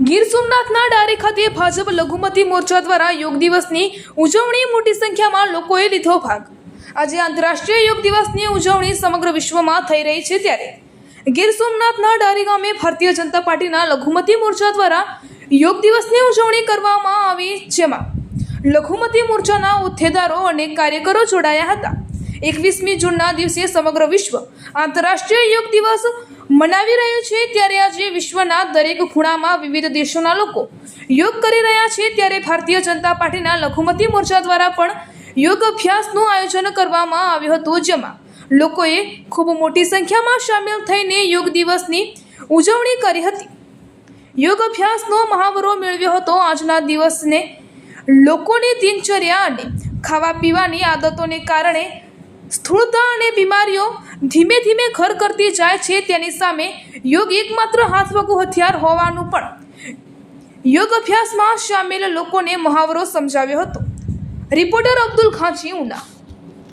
ગીર સોમનાથના ડારી ખાતે ભાજપ લઘુમતી મોરચા દ્વારા યોગ દિવસની ઉજવણી મોટી સંખ્યામાં લોકોએ લીધો ભાગ। આજે આંતરરાષ્ટ્રીય યોગ દિવસની ઉજવણી સમગ્ર વિશ્વમાં થઈ રહી છે, ત્યારે ગીર સોમનાથના ડારી ગામે ભારતીય જનતા પાર્ટીના લઘુમતી મોરચા દ્વારા યોગ દિવસની ઉજવણી કરવામાં આવી, જેમાં લઘુમતી મોરચાના હોદ્દેદારો અને કાર્યકરો જોડાયા હતા। 21મી જૂનના દિવસે સમગ્ર વિશ્વ આંતરરાષ્ટ્રીય યોગ દિવસ મનાવી રહ્યું છે, ત્યારે આજે વિશ્વના દરેક ખૂણામાં વિવિધ દેશોના લોકો યોગ કરી રહ્યા છે, ત્યારે ભારતીય જનતા પાર્ટીના લઘુમતી મોરચા દ્વારા પણ યોગ અભ્યાસનું આયોજન કરવામાં આવ્યું હતું, જેમાં લોકોએ ખૂબ મોટી સંખ્યામાં સામેલ થઈને યોગ દિવસની ઉજવણી કરી હતી। યોગ અભ્યાસનો મહાવરો મેળવ્યો હતો। આજના દિવસને લોકોની દિનચર્યા અને ખાવા પીવાની આદતોને કારણે સ્થૂળતા અને બીમારીઓ ધીમે ધીમે ઘર કરતી જાય છે, તેની સામે યોગ એકમાત્ર હાથવગું હથિયાર હોવાનું પણ યોગ અભ્યાસમાં સામેલ લોકોને મહાવરો સમજાવ્યો હતો। રિપોર્ટર અબ્દુલ ખાંચી, ઉના।